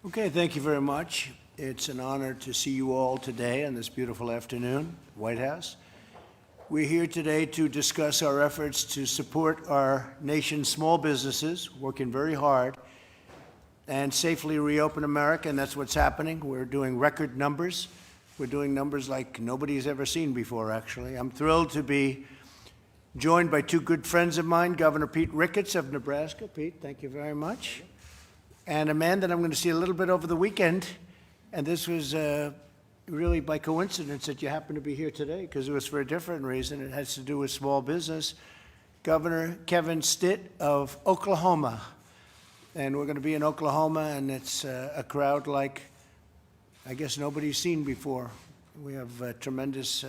Okay, thank you very much. It's an honor to see you all today on this beautiful afternoon, White House. We're here today to discuss our efforts to support our nation's small businesses, working very hard, and safely reopen America, and that's what's happening. We're doing record numbers. We're doing numbers like nobody's ever seen before, actually. I'm thrilled to be joined by two good friends of mine, Governor Pete Ricketts of Nebraska. Pete, thank you very much. And a man that I'm going to see a little bit over the weekend, and this was really by coincidence that you happen to be here today, because it was for a different reason. It has to do with small business. Governor Kevin Stitt of Oklahoma. And we're going to be in Oklahoma, and it's a crowd like I guess nobody's seen before. We have tremendous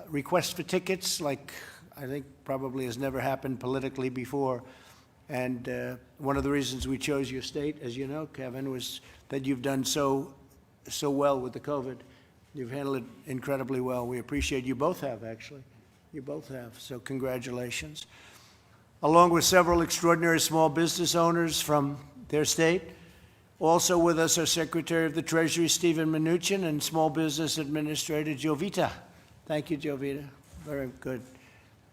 requests for tickets, like I think probably has never happened politically before. And one of the reasons we chose your state, as you know, Kevin, was that you've done so well with the COVID. You've handled it incredibly well. We appreciate you both have, actually. You both have, so congratulations. Along with several extraordinary small business owners from their state. Also with us are Secretary of the Treasury, Stephen Mnuchin, and Small Business Administrator, Jovita. Thank you, Jovita. Very good.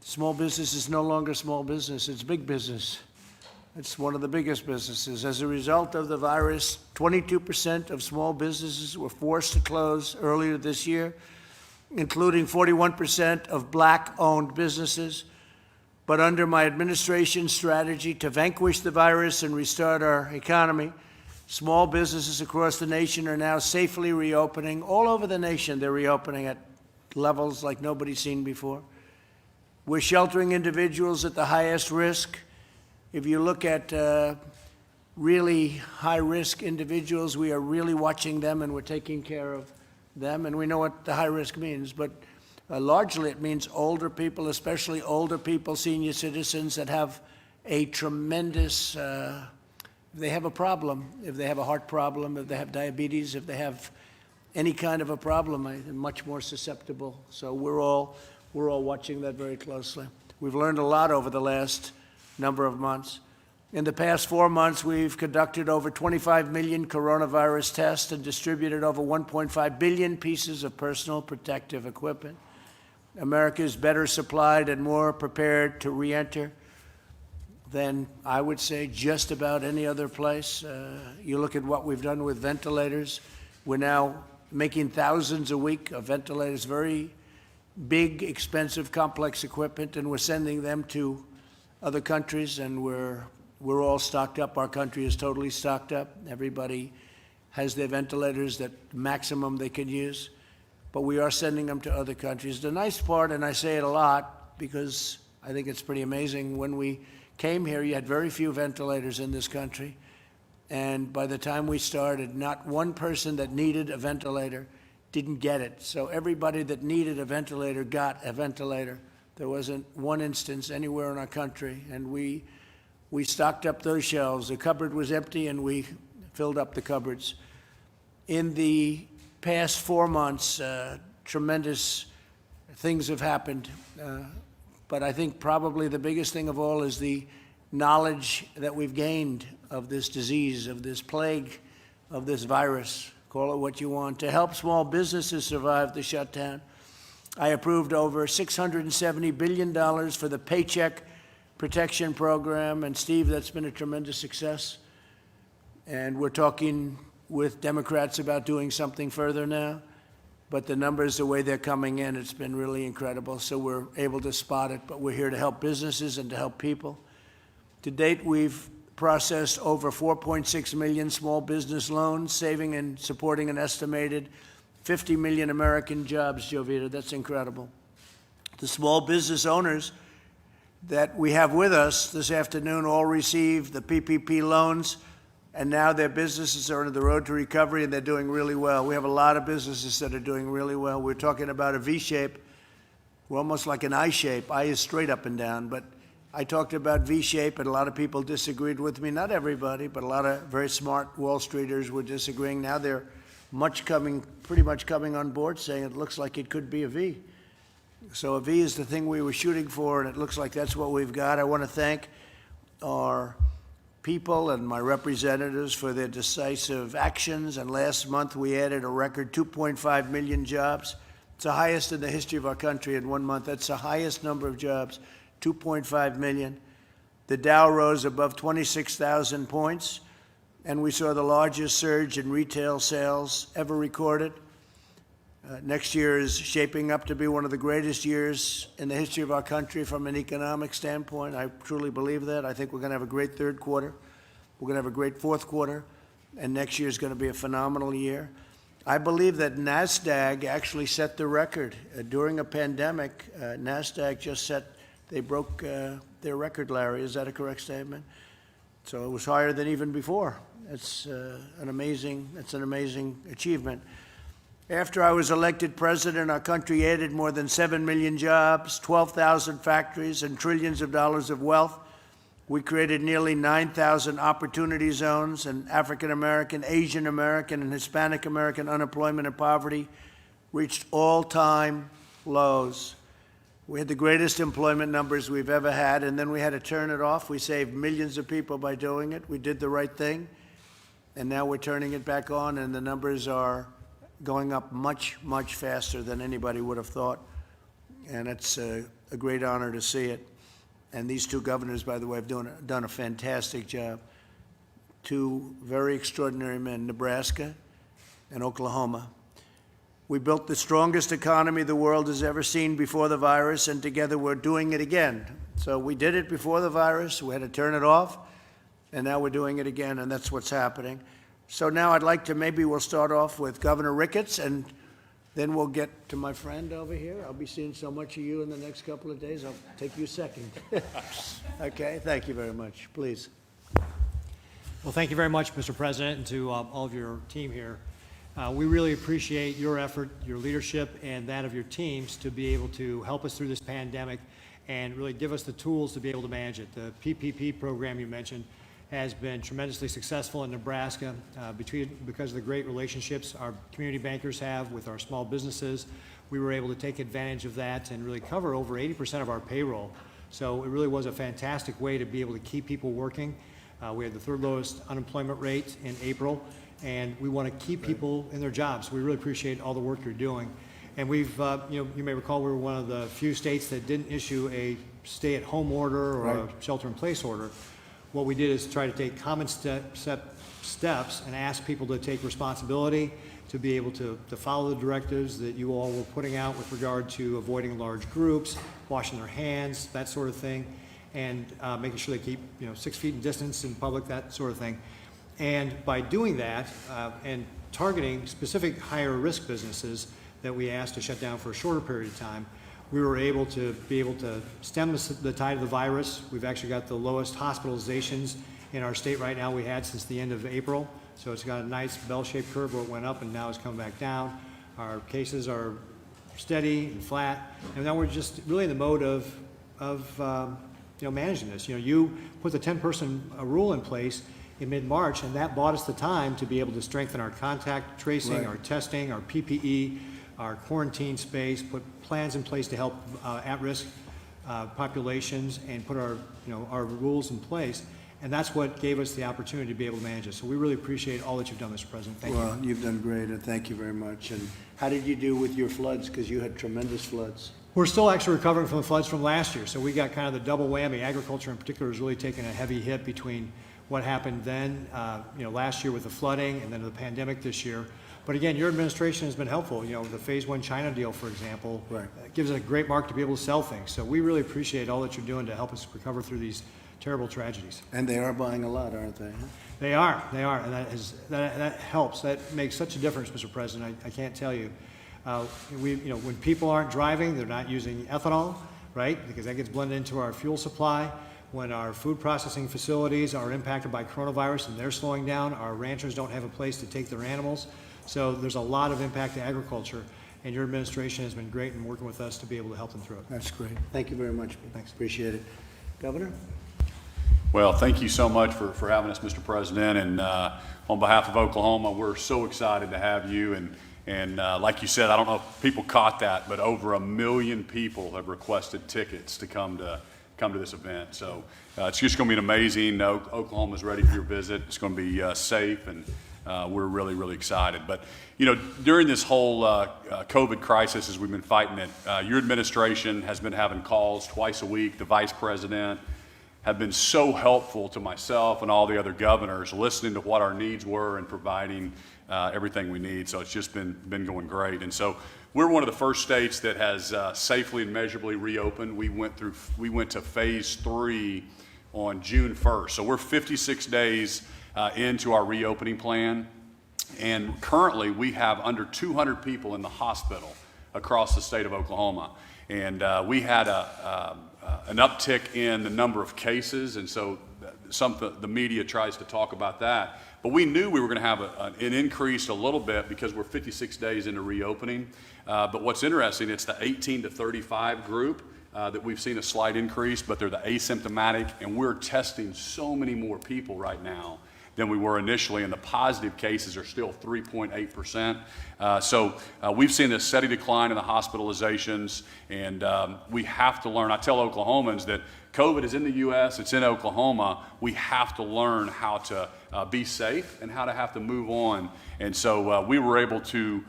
Small business is no longer small business, it's big business. It's one of the biggest businesses. As a result of the virus, 22% of small businesses were forced to close earlier this year, including 41% of Black-owned businesses. But under my administration's strategy to vanquish the virus and restart our economy, small businesses across the nation are now safely reopening. All over the nation, they're reopening at levels like nobody's seen before. We're sheltering individuals at the highest risk. If you look at really high-risk individuals, we are really watching them and we're taking care of them. And we know what the high risk means, but largely it means older people, especially older people, senior citizens that have a tremendous, they have a problem, if they have a heart problem, if they have diabetes, if they have any kind of a problem, they're much more susceptible. So we're all watching that very closely. We've learned a lot over the last number of months. In the past 4 months, we've conducted over 25 million coronavirus tests and distributed over 1.5 billion pieces of personal protective equipment. America is better supplied and more prepared to re-enter than, I would say, just about any other place. You look at what we've done with ventilators. We're now making thousands a week of ventilators, very big, expensive, complex equipment, and we're sending them to other countries, and we're all stocked up. Our country is totally stocked up. Everybody has their ventilators that maximum they can use, but we are sending them to other countries. The nice part, and I say it a lot because I think it's pretty amazing, when we came here, you had very few ventilators in this country, and by the time we started, not one person that needed a ventilator didn't get it. So everybody that needed a ventilator got a ventilator. There wasn't one instance anywhere in our country, and we stocked up those shelves. The cupboard was empty, and we filled up the cupboards. In the past 4 months, tremendous things have happened, but I think probably the biggest thing of all is the knowledge that we've gained of this disease, of this plague, of this virus, call it what you want, to help small businesses survive the shutdown. I approved over $670 billion for the Paycheck Protection Program, and Steve, that's been a tremendous success. And we're talking with Democrats about doing something further now, but the numbers, the way they're coming in, it's been really incredible. So we're able to spot it, but we're here to help businesses and to help people. To date, we've processed over 4.6 million small business loans, saving and supporting an estimated 50 million American jobs, Jovita. That's incredible. The small business owners that we have with us this afternoon all received the PPP loans, and now their businesses are on the road to recovery, and they're doing really well. We have a lot of businesses that are doing really well. We're talking about a V shape. We're almost like an I shape. I is straight up and down, but I talked about V shape, and a lot of people disagreed with me. Not everybody, but a lot of very smart Wall Streeters were disagreeing. Now they're pretty much coming on board, saying it looks like it could be a V. So a V is the thing we were shooting for, and it looks like that's what we've got. I want to thank our people and my representatives for their decisive actions. And last month, we added a record 2.5 million jobs. It's the highest in the history of our country in 1 month. That's the highest number of jobs, 2.5 million. The Dow rose above 26,000 points, and we saw the largest surge in retail sales ever recorded. Next year is shaping up to be one of the greatest years in the history of our country from an economic standpoint. I truly believe that. I think we're going to have a great third quarter. We're going to have a great fourth quarter, and next year is going to be a phenomenal year. I believe that NASDAQ actually set the record. During a pandemic, NASDAQ they broke their record, Larry. Is that a correct statement? So it was higher than even before. It's an amazing achievement. After I was elected president, our country added more than 7 million jobs, 12,000 factories, and trillions of dollars of wealth. We created nearly 9,000 opportunity zones, and African American, Asian American, and Hispanic American unemployment and poverty reached all-time lows. We had the greatest employment numbers we've ever had, and then we had to turn it off. We saved millions of people by doing it. We did the right thing, and now we're turning it back on, and the numbers are going up much, much faster than anybody would have thought. And it's a great honor to see it. And these two governors, by the way, have done a fantastic job. Two very extraordinary men, Nebraska and Oklahoma. We built the strongest economy the world has ever seen before the virus, and together we're doing it again. So we did it before the virus, we had to turn it off, and now we're doing it again, and that's what's happening. So now I'd like to, maybe we'll start off with Governor Ricketts, and then we'll get to my friend over here. I'll be seeing so much of you in the next couple of days. I'll take you second. Okay, thank you very much. Please. Well, thank you very much, Mr. President, and to all of your team here. We really appreciate your effort, your leadership, and that of your teams to be able to help us through this pandemic and really give us the tools to be able to manage it. The PPP program you mentioned has been tremendously successful in Nebraska because of the great relationships our community bankers have with our small businesses. We were able to take advantage of that and really cover over 80% of our payroll. So it really was a fantastic way to be able to keep people working. We had the third lowest unemployment rate in April, and we want to keep people in their jobs. We really appreciate all the work you're doing. And we've, you may recall, we were one of the few states that didn't issue a stay-at-home order or a shelter-in-place order. What we did is try to take common steps and ask people to take responsibility, to be able to follow the directives that you all were putting out with regard to avoiding large groups, washing their hands, that sort of thing, and making sure they keep 6 feet in distance in public, that sort of thing. And by doing that and targeting specific higher risk businesses that we asked to shut down for a shorter period of time, we were able to stem the tide of the virus. We've actually got the lowest hospitalizations in our state right now we had since the end of April. So it's got a nice bell-shaped curve where it went up and now it's come back down. Our cases are steady and flat, and now we're just really in the mode of managing this. You put the 10-person rule in place in mid-March, and that bought us the time to be able to strengthen our contact tracing, our testing, our PPE, our quarantine space, put plans in place to help at-risk populations, and put our rules in place. And that's what gave us the opportunity to be able to manage it. So we really appreciate all that you've done, Mr. President. Thank you. Well, you've done great, and thank you very much. And how did you do with your floods? Because you had tremendous floods. We're still actually recovering from the floods from last year. So we got kind of the double whammy. Agriculture in particular has really taken a heavy hit between what happened then, last year with the flooding, and then the pandemic this year. But again, your administration has been helpful. The Phase 1 China deal, for example, gives it a great mark to be able to sell things. So we really appreciate all that you're doing to help us recover through these terrible tragedies. And they are buying a lot, aren't they? They are, and that helps. That makes such a difference, Mr. President. I can't tell you. When people aren't driving, they're not using ethanol, right? Because that gets blended into our fuel supply. When our food processing facilities are impacted by coronavirus and they're slowing down, our ranchers don't have a place to take their animals. So there's a lot of impact to agriculture, and your administration has been great in working with us to be able to help them through it. That's great. Thank you very much. Thanks. Appreciate it. Governor? Well, thank you so much for having us, Mr. President. And on behalf of Oklahoma, we're so excited to have you. And like you said, I don't know if people caught that, but over 1 million people have requested tickets to come to come to this event. So it's just going to be an amazing. Oklahoma's ready for your visit. It's going to be safe, and we're really, really excited. But, you know, during this whole COVID crisis, as we've been fighting it, your administration has been having calls twice a week. The vice president have been so helpful to myself and all the other governors, listening to what our needs were and providing everything we need. So it's just been going great. And so we're one of the first states that has safely and measurably reopened. We went to phase 3 on June 1st. So we're 56 days into our reopening plan. And currently we have under 200 people in the hospital across the state of Oklahoma. And we had an uptick in the number of cases, and so the media tries to talk about that. But we knew we were going to have an increase a little bit because we're 56 days into reopening. But what's interesting, it's the 18 to 35 group that we've seen a slight increase, but they're the asymptomatic, and we're testing so many more people right now than we were initially, and the positive cases are still 3.8%. So we've seen a steady decline in the hospitalizations, and we have to learn. I tell Oklahomans that COVID is in the U.S., it's in Oklahoma. We have to learn how to be safe and how to have to move on. And so we were able to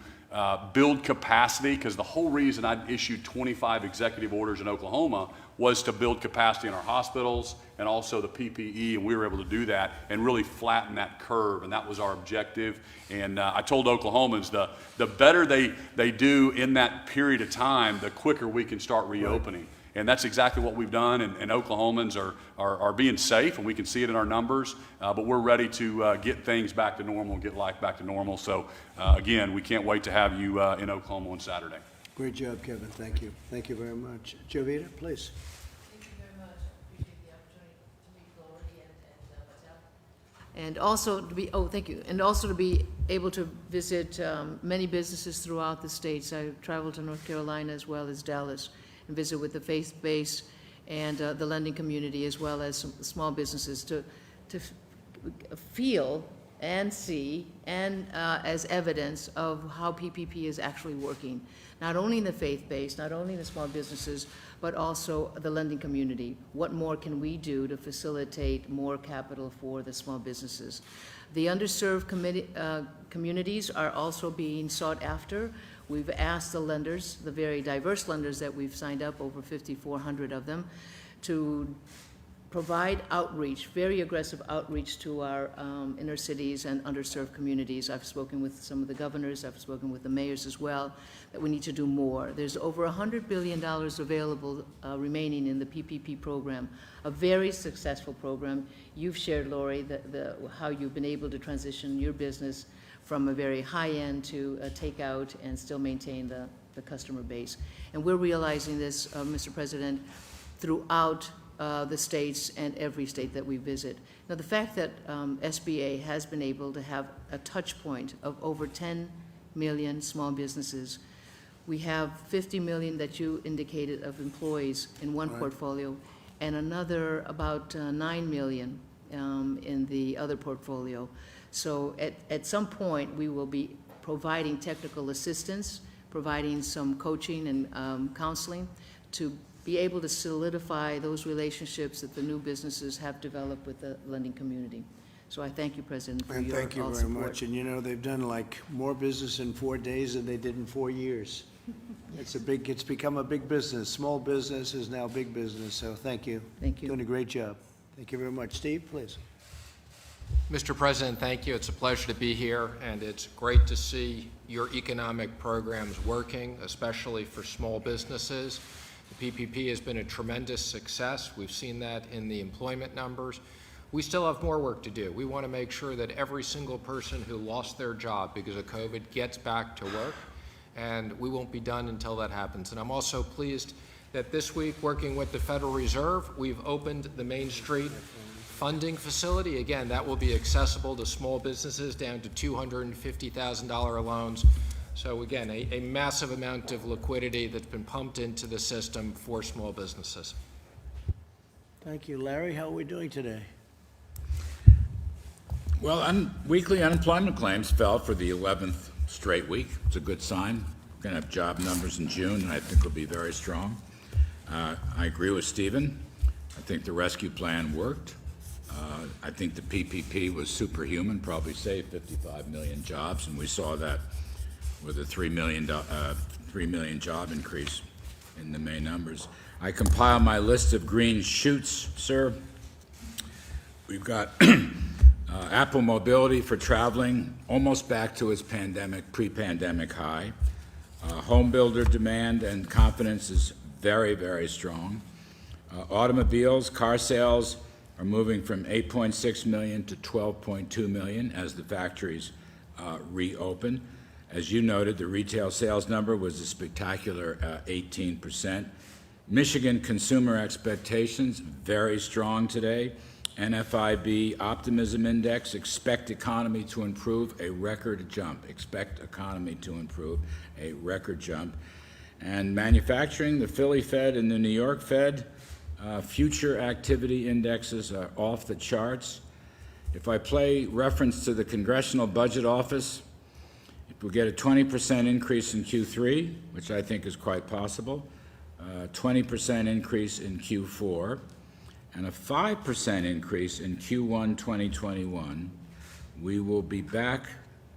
build capacity, because the whole reason I issued 25 executive orders in Oklahoma was to build capacity in our hospitals and also the PPE, and we were able to do that and really flatten that curve, and that was our objective. And I told Oklahomans the better they do in that period of time, the quicker we can start reopening. Right. And that's exactly what we've done, and Oklahomans are being safe, and we can see it in our numbers, but we're ready to get things back to normal and get life back to normal. So again, we can't wait to have you in Oklahoma on Saturday. Great job, Kevin. Thank you. Thank you very much. Jovita, please. Thank you very much. I appreciate the opportunity to meet Glory and Patel. Thank you. And also to be able to visit many businesses throughout the states. I traveled to North Carolina as well as Dallas and visit with the faith base and the lending community, as well as some small businesses, to feel and see and as evidence of how PPP is actually working, not only in the faith base, not only in the small businesses, but also the lending community. What more can we do to facilitate more capital for the small businesses? The underserved communities are also being sought after. We've asked the lenders, the very diverse lenders that we've signed up, over 5,400 of them, to provide outreach, very aggressive outreach to our inner cities and underserved communities. I've spoken with some of the governors, I've spoken with the mayors as well, that we need to do more. There's over $100 billion available remaining in the PPP program, a very successful program. You've shared, Lori, how you've been able to transition your business from a very high end to a takeout and still maintain the customer base. And we're realizing this, Mr. President, throughout the states and every state that we visit. Now, the fact that SBA has been able to have a touch point of over 10 million small businesses. We have 50 million that you indicated of employees in one portfolio, and another about 9 million in the other portfolio. So at some point, we will be providing technical assistance, providing some coaching and counseling to be able to solidify those relationships that the new businesses have developed with the lending community. So I thank you, President, for your support. Thank you very much. And you know, they've done like more business in 4 days than they did in 4 years. It's become a big business. Small business is now big business. So thank you. Thank you. Doing a great job. Thank you very much. Steve, please. Mr. President, thank you. It's a pleasure to be here, and it's great to see your economic programs working, especially for small businesses. The PPP has been a tremendous success. We've seen that in the employment numbers. We still have more work to do. We want to make sure that every single person who lost their job because of COVID gets back to work, and we won't be done until that happens. And I'm also pleased that this week, working with the Federal Reserve, we've opened the Main Street funding facility. Again, that will be accessible to small businesses down to $250,000 loans. So again, a massive amount of liquidity that's been pumped into the system for small businesses. Thank you. Larry, how are we doing today? Well, weekly unemployment claims fell for the 11th straight week. It's a good sign. We're going to have job numbers in June, and I think will be very strong. I agree with Stephen. I think the rescue plan worked. I think the PPP was superhuman, probably saved 55 million jobs, and we saw that with a 3 million job increase in the May numbers. I compile my list of green shoots, sir. We've got Apple Mobility for traveling, almost back to its pre-pandemic high. Home builder demand and confidence is very, very strong. Automobiles, car sales are moving from 8.6 million to 12.2 million as the factories reopen. As you noted, the retail sales number was a spectacular 18%. Michigan consumer expectations, very strong today. NFIB Optimism Index, expect economy to improve, a record jump. Expect economy to improve, a record jump. And manufacturing, the Philly Fed and the New York Fed, future activity indexes are off the charts. If I play reference to the Congressional Budget Office, if we get a 20% increase in Q3, which I think is quite possible, 20% increase in Q4, and a 5% increase in Q1 2021, we will be back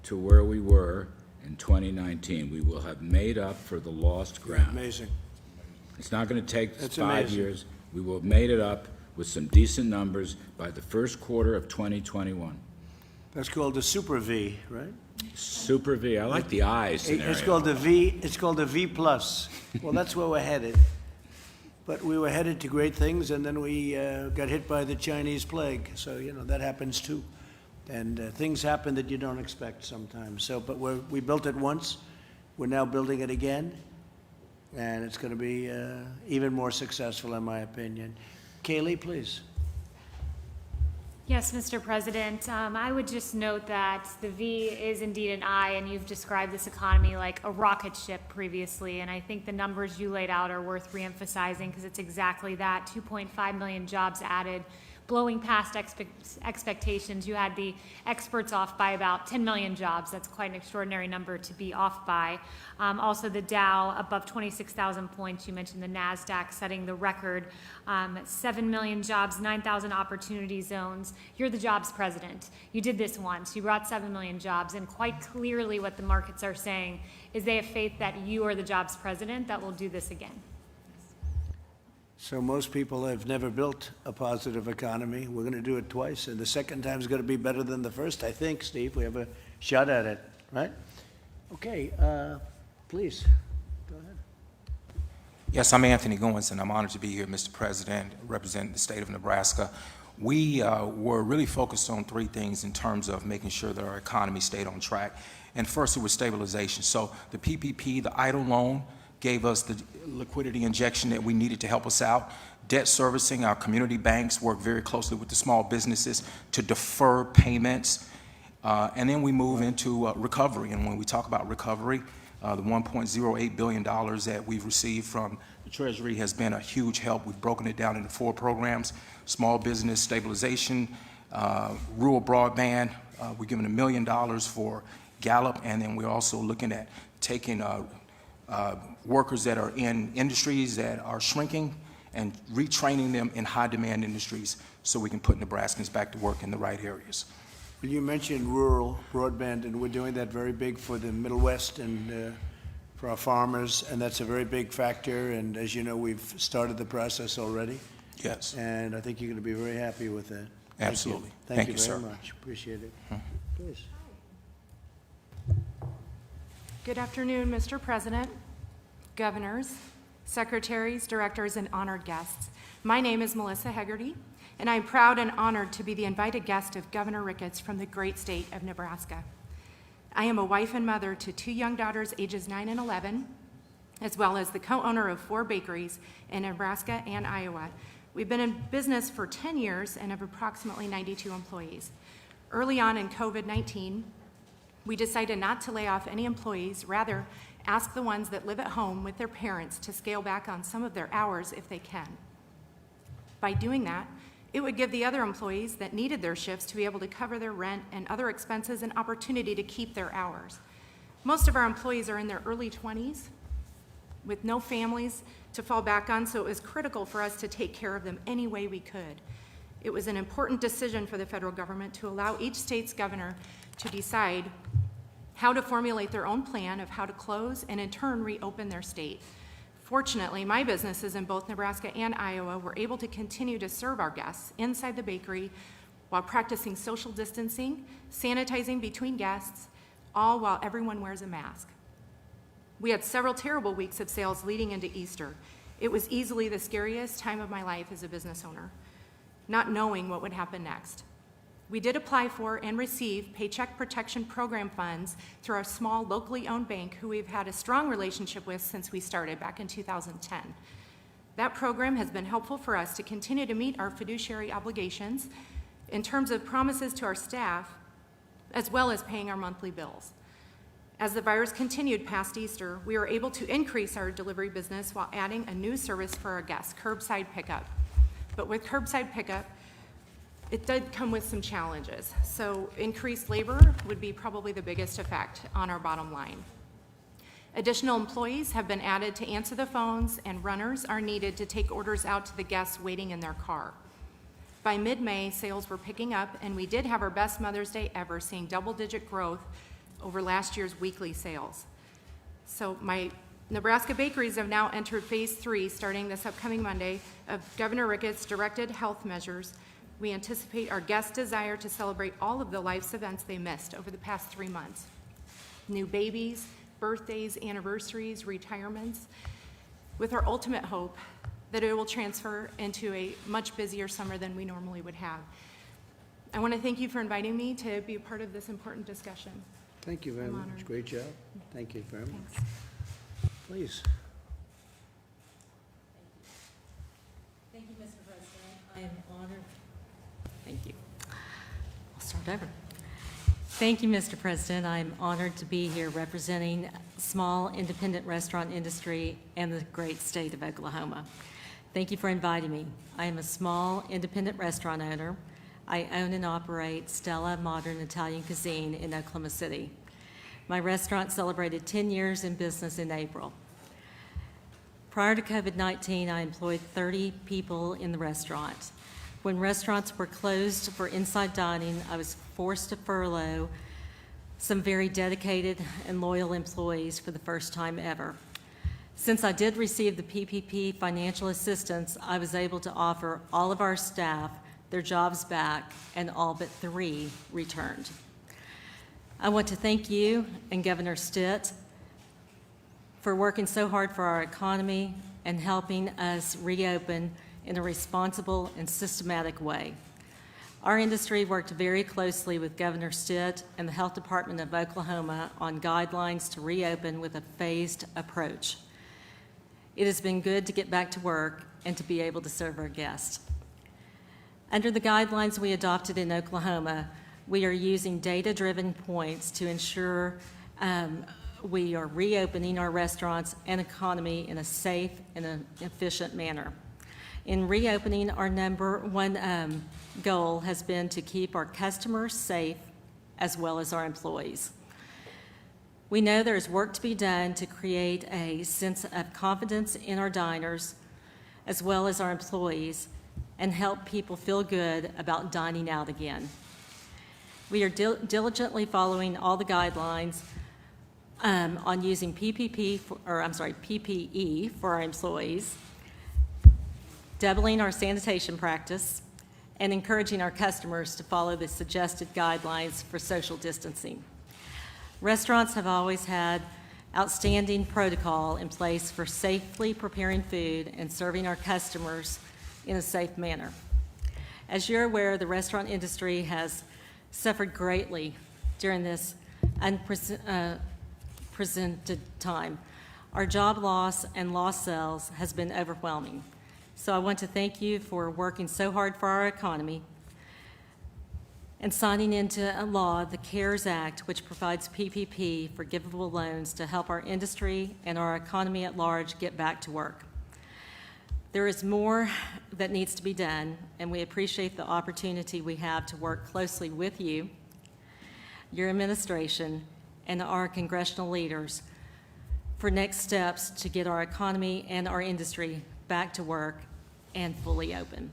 to where we were in 2019. We will have made up for the lost ground. Amazing. It's not going to take That's 5 amazing. years. We will have made it up with some decent numbers by the first quarter of 2021. That's called the Super V, right? Super V. I like the I scenario. It's called the V. It's called the V plus. Well, that's where we're headed. But we were headed to great things, and then we got hit by the Chinese plague. So that happens too, and things happen that you don't expect sometimes. So, but we built it once. We're now building it again, and it's going to be even more successful, in my opinion. Kaylee, please. Yes, Mr. President. I would just note that the V is indeed an I, and you've described this economy like a rocket ship previously, and I think the numbers you laid out are worth reemphasizing because it's exactly that. 2.5 million jobs added, blowing past expectations. You had the experts off by about 10 million jobs. That's quite an extraordinary number to be off by. Also, the Dow above 26,000 points. You mentioned the NASDAQ setting the record. 7 million jobs, 9,000 opportunity zones. You're the jobs president. You did this once. You brought 7 million jobs, and quite clearly what the markets are saying is they have faith that you are the jobs president that will do this again. So most people have never built a positive economy. We're going to do it twice, and the second time is going to be better than the first, I think, Steve. We have a shot at it, right? Okay, please, go ahead. Yes, I'm Anthony Goins, and I'm honored to be here, Mr. President, representing the state of Nebraska. We were really focused on 3 things in terms of making sure that our economy stayed on track. And first, it was stabilization. So the PPP, the EIDL loan, gave us the liquidity injection that we needed to help us out. Debt servicing, our community banks work very closely with the small businesses to defer payments. And then we move into recovery. And when we talk about recovery, the $1.08 billion that we've received from the Treasury has been a huge help. We've broken it down into 4 programs: small business stabilization, rural broadband. We're giving $1 million for Gallup, and then we're also looking at taking workers that are in industries that are shrinking and retraining them in high-demand industries so we can put Nebraskans back to work in the right areas. Well, you mentioned rural broadband, and we're doing that very big for the Middle West and for our farmers, and that's a very big factor. And as you know, we've started the process already. Yes. And I think you're going to be very happy with that. Absolutely. Thank you Thank you, very sir. much. Appreciate it. Please. Good afternoon, Mr. President, governors, secretaries, directors, and honored guests. My name is Melissa Hegarty, and I'm proud and honored to be the invited guest of Governor Ricketts from the great state of Nebraska. I am a wife and mother to 2 young daughters, ages 9 and 11, as well as the co-owner of 4 bakeries in Nebraska and Iowa. We've been in business for 10 years and have approximately 92 employees. Early on in COVID-19, we decided not to lay off any employees, rather ask the ones that live at home with their parents to scale back on some of their hours if they can. By doing that, it would give the other employees that needed their shifts to be able to cover their rent and other expenses an opportunity to keep their hours. Most of our employees are in their early 20s with no families to fall back on, so it was critical for us to take care of them any way we could. It was an important decision for the federal government to allow each state's governor to decide how to formulate their own plan of how to close and in turn reopen their state. Fortunately, my businesses in both Nebraska and Iowa were able to continue to serve our guests inside the bakery while practicing social distancing, sanitizing between guests, all while everyone wears a mask. We had several terrible weeks of sales leading into Easter. It was easily the scariest time of my life as a business owner, not knowing what would happen next. We did apply for and receive Paycheck Protection Program funds through our small locally owned bank, who we've had a strong relationship with since we started back in 2010. That program has been helpful for us to continue to meet our fiduciary obligations in terms of promises to our staff, as well as paying our monthly bills. As the virus continued past Easter, we were able to increase our delivery business while adding a new service for our guests, curbside pickup. But with curbside pickup, it did come with some challenges. So increased labor would be probably the biggest effect on our bottom line. Additional employees have been added to answer the phones, and runners are needed to take orders out to the guests waiting in their car. By mid-May, sales were picking up, and we did have our best Mother's Day ever, seeing double-digit growth over last year's weekly sales. So my Nebraska bakeries have now entered phase 3, starting this upcoming Monday, of Governor Ricketts' directed health measures. We anticipate our guests' desire to celebrate all of the life's events they missed over the past 3 months. New babies, birthdays, anniversaries, retirements, with our ultimate hope that it will transfer into a much busier summer than we normally would have. I want to thank you for inviting me to be a part of this important discussion. Thank you very I'm much. honored. Great job. Thank you very much. Thanks. Please. Thank you, Mr. President. I am honored. Thank you. I'll start over. Thank you, Mr. President. I'm honored to be here representing small independent restaurant industry and the great state of Oklahoma. Thank you for inviting me. I am a small independent restaurant owner. I own and operate Stella Modern Italian Cuisine in Oklahoma City. My restaurant celebrated 10 years in business in April. Prior to COVID-19, I employed 30 people in the restaurant. When restaurants were closed for inside dining, I was forced to furlough some very dedicated and loyal employees for the first time ever. Since I did receive the PPP financial assistance, I was able to offer all of our staff their jobs back, and all but 3 returned. I want to thank you and Governor Stitt for working so hard for our economy and helping us reopen in a responsible and systematic way. Our industry worked very closely with Governor Stitt and the Health Department of Oklahoma on guidelines to reopen with a phased approach. It has been good to get back to work and to be able to serve our guests. Under the guidelines we adopted in Oklahoma, we are using data-driven points to ensure we are reopening our restaurants and economy in a safe and an efficient manner. In reopening, our number one goal has been to keep our customers safe as well as our employees. We know there is work to be done to create a sense of confidence in our diners as well as our employees and help people feel good about dining out again. We are diligently following all the guidelines on using PPE for our employees, doubling our sanitation practice, and encouraging our customers to follow the suggested guidelines for social distancing. Restaurants have always had outstanding protocol in place for safely preparing food and serving our customers in a safe manner. As you're aware, the restaurant industry has suffered greatly during this unprecedented time. Our job loss and lost sales has been overwhelming. So I want to thank you for working so hard for our economy and signing into a law, the CARES Act, which provides PPP forgivable loans to help our industry and our economy at large get back to work. There is more that needs to be done, and we appreciate the opportunity we have to work closely with you, your administration, and our congressional leaders for next steps to get our economy and our industry back to work and fully open.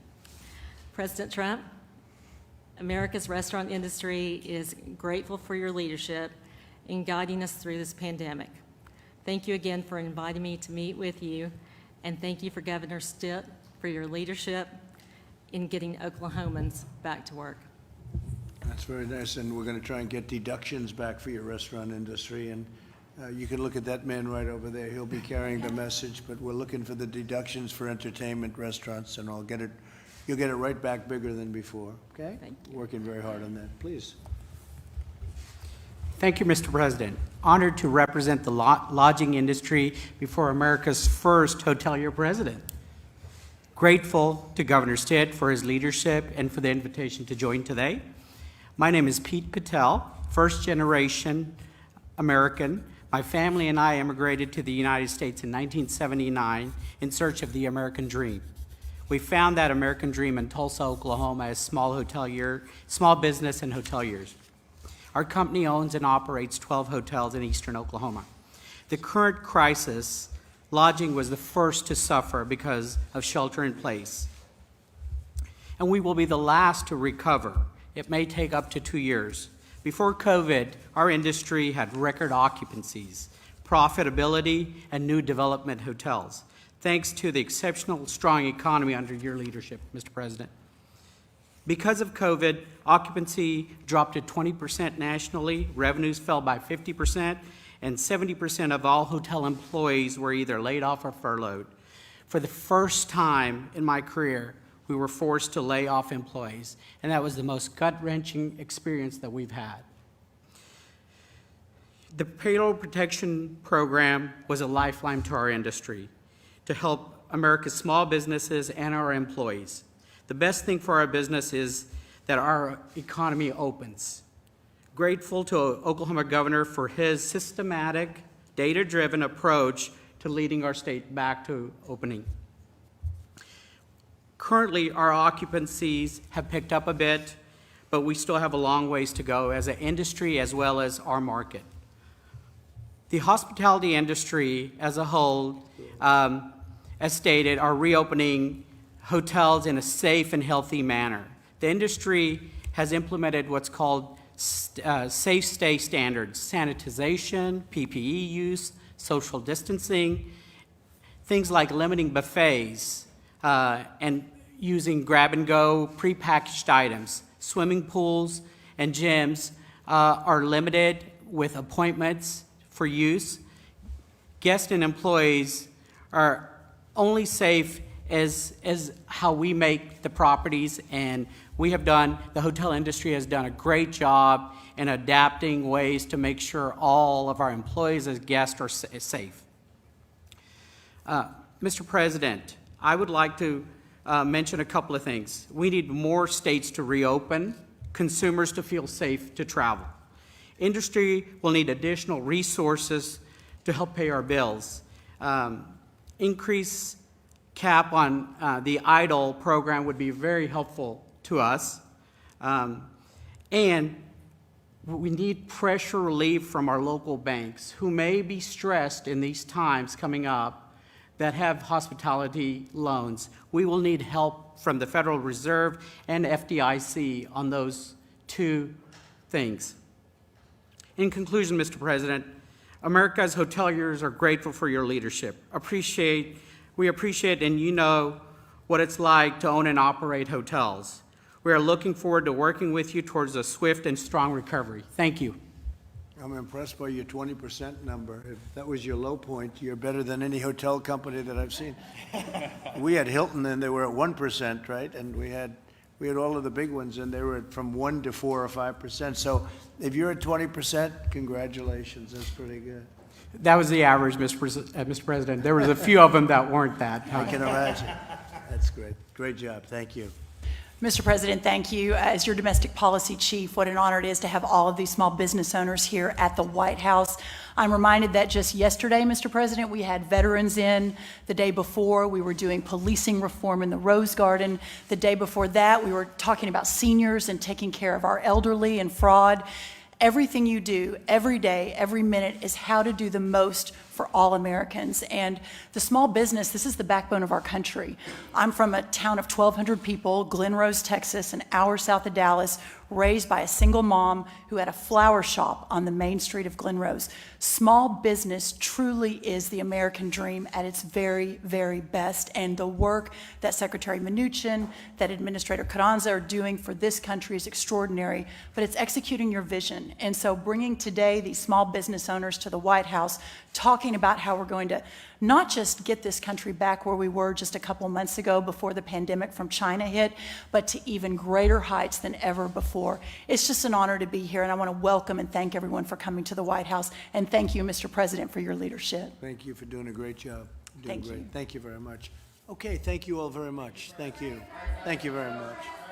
President Trump, America's restaurant industry is grateful for your leadership in guiding us through this pandemic. Thank you again for inviting me to meet with you, and thank you for Governor Stitt for your leadership in getting Oklahomans back to work. That's very nice, and we're going to try and get deductions back for your restaurant industry, and you can look at that man right over there. He'll be carrying the message, but we're looking for the deductions for entertainment, restaurants, and you'll get it right back bigger than before, okay? Thank you. Working very hard on that. Please. Thank you, Mr. President. Honored to represent the lodging industry before America's first hotelier president. Grateful to Governor Stitt for his leadership and for the invitation to join today. My name is Pete Patel, first-generation American. My family and I immigrated to the United States in 1979 in search of the American dream. We found that American dream in Tulsa, Oklahoma as small business and hoteliers. Our company owns and operates 12 hotels in eastern Oklahoma. The current crisis, lodging was the first to suffer because of shelter in place. And we will be the last to recover. It may take up to 2 years. Before COVID, our industry had record occupancies, profitability, and new development hotels, thanks to the exceptional strong economy under your leadership, Mr. President. Because of COVID, occupancy dropped to 20% nationally, revenues fell by 50%, and 70% of all hotel employees were either laid off or furloughed. For the first time in my career, we were forced to lay off employees, and that was the most gut-wrenching experience that we've had. The Payroll Protection Program was a lifeline to our industry to help America's small businesses and our employees. The best thing for our business is that our economy opens. Grateful to Oklahoma Governor for his systematic, data-driven approach to leading our state back to opening. Currently, our occupancies have picked up a bit, but we still have a long ways to go as an industry as well as our market. The hospitality industry as a whole, as stated, are reopening hotels in a safe and healthy manner. The industry has implemented what's called safe stay standards, sanitization, PPE use, social distancing, things like limiting buffets and using grab-and-go prepackaged items. Swimming pools and gyms are limited with appointments for use. Guests and employees are only safe as how we make the properties, and the hotel industry has done a great job in adapting ways to make sure all of our employees as guests are safe. Mr. President, I would like to mention a couple of things. We need more states to reopen, consumers to feel safe to travel. Industry will need additional resources to help pay our bills. Increase cap on the EIDL program would be very helpful to us. And we need pressure relief from our local banks who may be stressed in these times coming up that have hospitality loans. We will need help from the Federal Reserve and FDIC on those two things. In conclusion, Mr. President, America's hoteliers are grateful for your leadership. We appreciate and you know what it's like to own and operate hotels. We are looking forward to working with you towards a swift and strong recovery. Thank you. I'm impressed by your 20% number. If that was your low point, you're better than any hotel company that I've seen. We had Hilton, and they were at 1%, right? And we had all of the big ones, and they were from 1 to 4 or 5%. So if you're at 20%, congratulations. That's pretty good. That was the average, Mr. President. There was a few of them that weren't that. I can imagine. That's great. Great job. Thank you. Mr. President, thank you. As your domestic policy chief, what an honor it is to have all of these small business owners here at the White House. I'm reminded that just yesterday, Mr. President, we had veterans in. The day before, we were doing policing reform in the Rose Garden. The day before that, we were talking about seniors and taking care of our elderly and fraud. Everything you do, every day, every minute, is how to do the most for all Americans. And the small business, this is the backbone of our country. I'm from a town of 1,200 people, Glen Rose, Texas, an hour south of Dallas, raised by a single mom who had a flower shop on the main street of Glen Rose. Small business truly is the American dream at its very, very best. And the work that Secretary Mnuchin, that Administrator Carranza are doing for this country is extraordinary, but it's executing your vision. And so bringing today these small business owners to the White House, talking about how we're going to not just get this country back where we were just a couple months ago before the pandemic from China hit, but to even greater heights than ever before. It's just an honor to be here, and I want to welcome and thank everyone for coming to the White House. And thank you, Mr. President, for your leadership. Thank you for doing a great job. Doing Thank great. you. Thank you very much. Okay, thank you all very much. Thank you. Thank you very much.